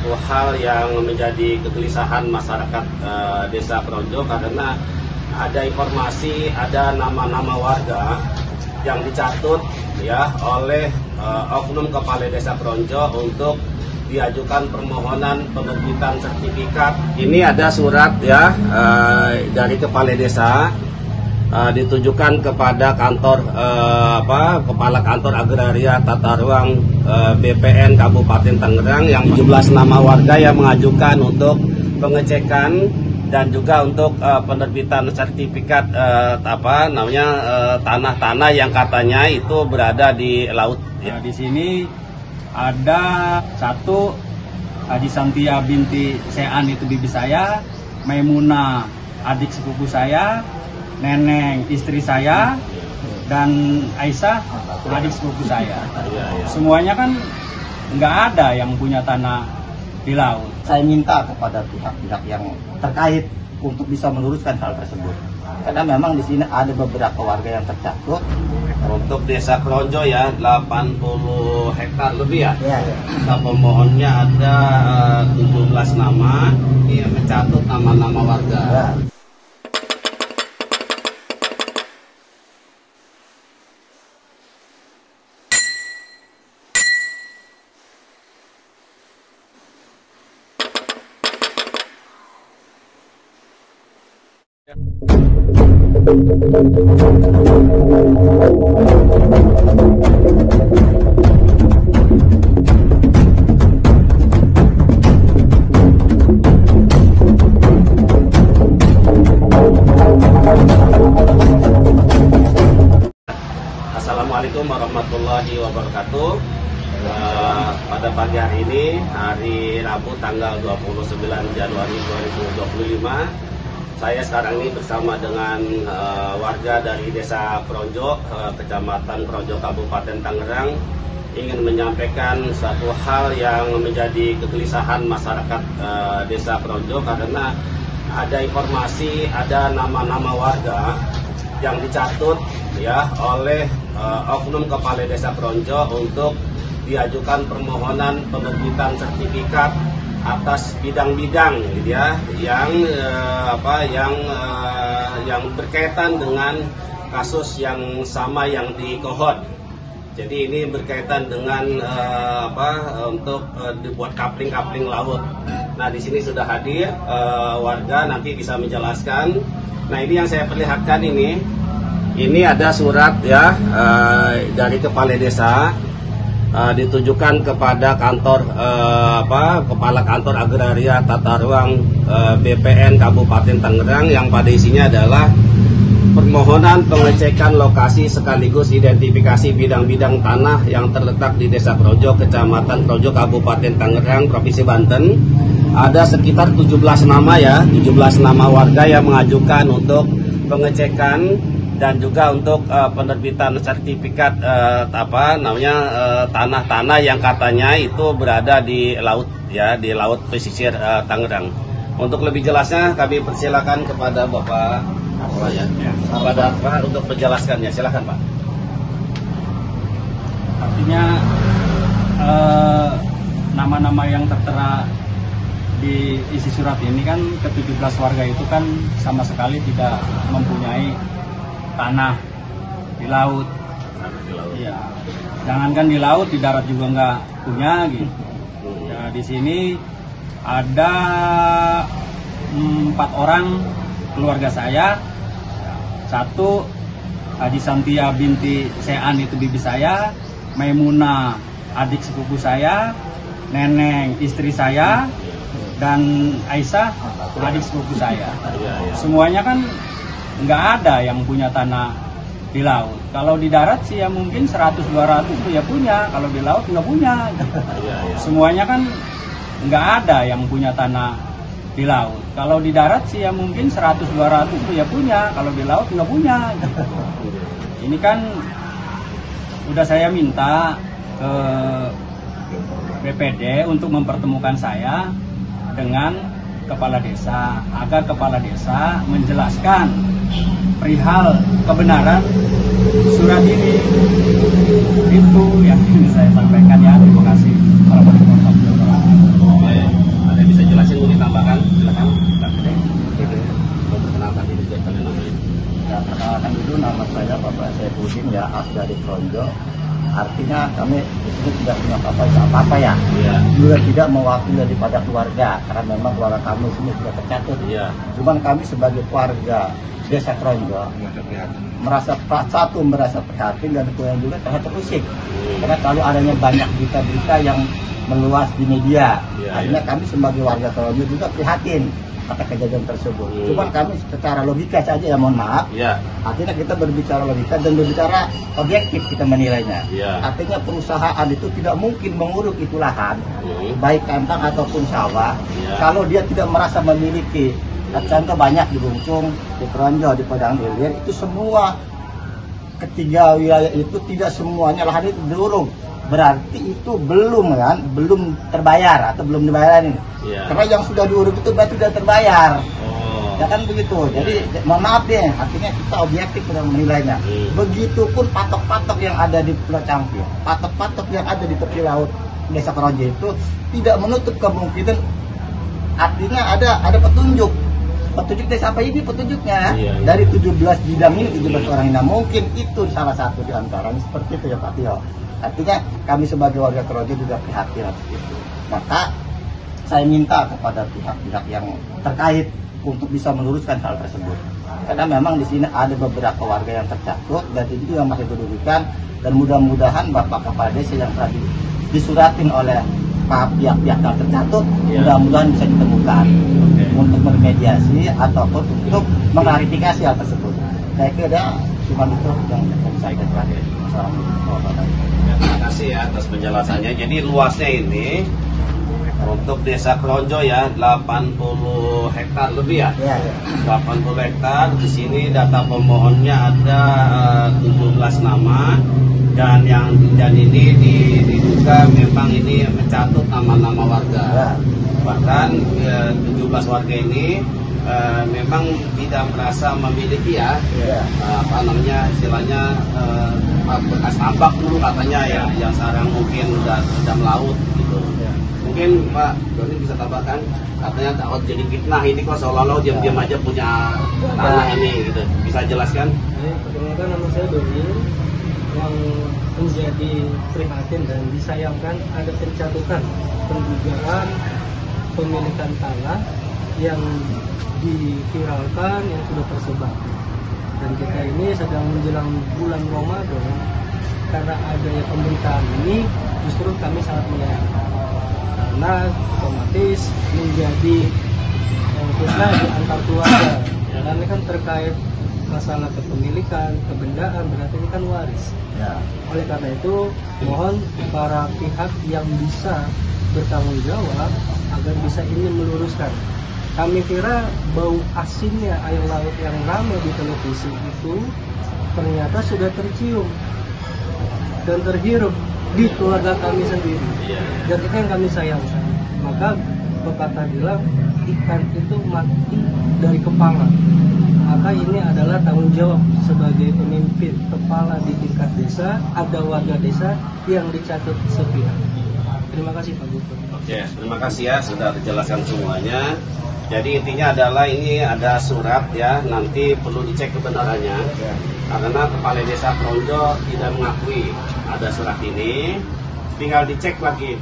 satu hal yang menjadi kegelisahan masyarakat Desa Kronjo, karena ada informasi ada nama-nama warga yang dicatut ya oleh oknum kepala Desa Kronjo untuk diajukan permohonan penerbitan sertifikat. Ini ada surat ya dari kepala desa ditujukan kepada kantor kepala kantor agraria tata ruang BPN Kabupaten Tangerang yang 17 nama warga yang mengajukan untuk pengecekan dan juga untuk penerbitan sertifikat tanah-tanah yang katanya itu berada di laut. Ya, di sini ada satu Haji Santia binti Sean itu bibi saya, Maimunah adik sepupu saya, Neneng istri saya, dan Aisyah adik sepupu saya. Semuanya kan nggak ada yang punya tanah di laut. Saya minta kepada pihak-pihak yang terkait untuk bisa meluruskan hal tersebut. Karena memang di sini ada beberapa warga yang tercatut. Untuk Desa Kronjo ya 80 hektar lebih ya. Ya. Nah, pemohonnya ada 17 nama, ini mencatut nama-nama warga. Ya. Assalamualaikum warahmatullahi wabarakatuh. Pada pagi hari ini, hari Rabu tanggal 29 Januari 2025, saya sekarang ini bersama dengan warga dari Desa Kronjo, Kecamatan Kronjo, Kabupaten Tangerang, ingin menyampaikan satu hal yang menjadi kegelisahan masyarakat Desa Kronjo, karena ada informasi ada nama-nama warga yang dicatut ya oleh oknum kepala Desa Kronjo untuk diajukan permohonan penerbitan sertifikat atas bidang-bidang gitu ya yang berkaitan dengan kasus yang sama yang di Kohod. Jadi ini berkaitan dengan untuk dibuat kapling laut. Nah, di sini sudah hadir warga, nanti bisa menjelaskan. Nah, ini yang saya perlihatkan ini ada surat ya dari kepala desa ditujukan kepada kantor kepala kantor agraria tata ruang BPN Kabupaten Tangerang yang pada isinya adalah permohonan pengecekan lokasi sekaligus identifikasi bidang-bidang tanah yang terletak di Desa Kronjo, Kecamatan Kronjo, Kabupaten Tangerang, Provinsi Banten. Ada sekitar 17 nama ya, 17 nama warga yang mengajukan untuk pengecekan dan juga untuk penerbitan sertifikat tanah-tanah yang katanya itu berada di laut ya, di laut pesisir Tangerang. Untuk lebih jelasnya kami persilakan kepada Bapak kepada Pak untuk menjelaskannya. Silakan Pak. Artinya nama-nama yang tertera di isi surat ini kan ke-17 warga itu kan sama sekali tidak mempunyai tanah di laut. Iya. Jangankan di laut, di darat juga nggak punya gitu. Ya, di sini ada 4 orang keluarga saya. Satu Haji Santia binti Sean itu bibi saya, Maimunah adik sepupu saya, Neneng istri saya, dan Aisyah adik sepupu saya. Semuanya kan nggak ada yang punya tanah di laut. Kalau di darat sih ya mungkin 100-200 itu ya punya, kalau di laut nggak punya. Semuanya kan nggak ada yang punya tanah di laut. Kalau di darat sih ya mungkin 100-200 itu ya punya, kalau di laut nggak punya. Ini kan udah saya minta ke BPD untuk mempertemukan saya dengan kepala desa, agar kepala desa menjelaskan perihal kebenaran surat ini. Itu yang ingin saya sampaikan ya. Terima kasih. Assalamualaikum warahmatullahi wabarakatuh. saya Bapak Saifuddin ya Asgari Kronjo. Artinya kami di sini tidak punya apa-apa ya. Juga tidak mewakili daripada keluarga karena memang keluarga kami sini sudah tercatat. Cuman kami sebagai keluarga Desa Kronjo merasa prihatin dan kemudian juga terusik karena selalu adanya banyak berita-berita yang meluas di media. Akhirnya kami sebagai warga Kronjo juga prihatin atas kejadian tersebut. Cuman kami secara logika saja ya, mohon maaf. Artinya kita berbicara logika dan berbicara objektif kita menilainya. Artinya perusahaan itu tidak mungkin menguruk itu lahan, baik kandang ataupun sawah, kalau dia tidak merasa memiliki. Contoh banyak di Bungkung, di Kronjo, di Padang Ilir, itu semua ketiga wilayah itu tidak semuanya lahan itu diuruk. Berarti itu belum terbayar atau belum dibayarin. Karena yang sudah diuruk itu berarti sudah terbayar. Ya kan begitu. Jadi mohon maaf deh, artinya kita objektif dalam menilainya. Begitupun patok-patok yang ada di Pulau Cangkir, patok-patok yang ada di tepi laut Desa Kronjo itu tidak menutup kemungkinan. Artinya ada petunjuk desa apa ini petunjuknya dari 17 bidang ini, 17 orang ini. Mungkin itu salah satu di antaranya seperti itu ya Pak Tio. Artinya kami sebagai warga Kronjo juga prihatin atas itu. Maka saya minta kepada pihak-pihak yang terkait untuk bisa meluruskan hal tersebut. Karena memang di sini ada beberapa warga yang tercatat dan itu yang masih dirugikan, dan mudah-mudahan Bapak Kepala Desa yang telah disuratin oleh pihak-pihak yang tercatat mudah-mudahan bisa ditemukan untuk bermediasi ataupun untuk mengklarifikasi hal tersebut. Saya kira cuma itu yang saya katakan. Terima kasih ya atas penjelasannya. Jadi luasnya ini untuk Desa Kronjo ya 80 hektar lebih ya. 80 hektar. Di sini data pemohonnya ada 17 nama dan ini diduga memang ini mencatut nama-nama warga. Bahkan 17 warga ini memang tidak merasa memiliki istilahnya bekas tambak dulu katanya ya, yang sekarang mungkin udah melaut gitu. Mungkin Pak Doni bisa tambahkan, katanya takut jadi fitnah ini kok seolah-olah diam-diam aja punya tanah ini gitu. Bisa jelaskan? Perkenalkan, nama saya Doni. Yang menjadi prihatin dan disayangkan ada pencatutan pendugaan pemilikan tanah yang diviralkan, yang sudah tersebar. Dan kita ini sedang menjelang bulan Ramadan, karena adanya pemberitaan ini justru kami sangat menyayangkan karena otomatis menjadi fitnah di antar keluarga. Karena ini kan terkait masalah kepemilikan, kebendaan, berarti ini kan waris. Oleh karena itu mohon para pihak yang bisa bertanggung jawab agar bisa ini meluruskan. Kami kira bau asinnya air laut yang ramai di televisi itu ternyata sudah tercium dan terhirup di keluarga kami sendiri. Dan itu yang kami sayangkan. Maka pepatah bilang ikan itu mati dari kepala. Maka ini adalah tanggung jawab sebagai pemimpin kepala di tingkat desa, ada warga desa yang dicatat sepihak. Terima kasih Pak Gubernur. Oke, terima kasih ya sudah dijelaskan semuanya. Jadi intinya adalah ini ada surat ya, nanti perlu dicek kebenarannya. Karena Kepala Desa Kronjo tidak mengakui ada surat ini, tinggal dicek lagi.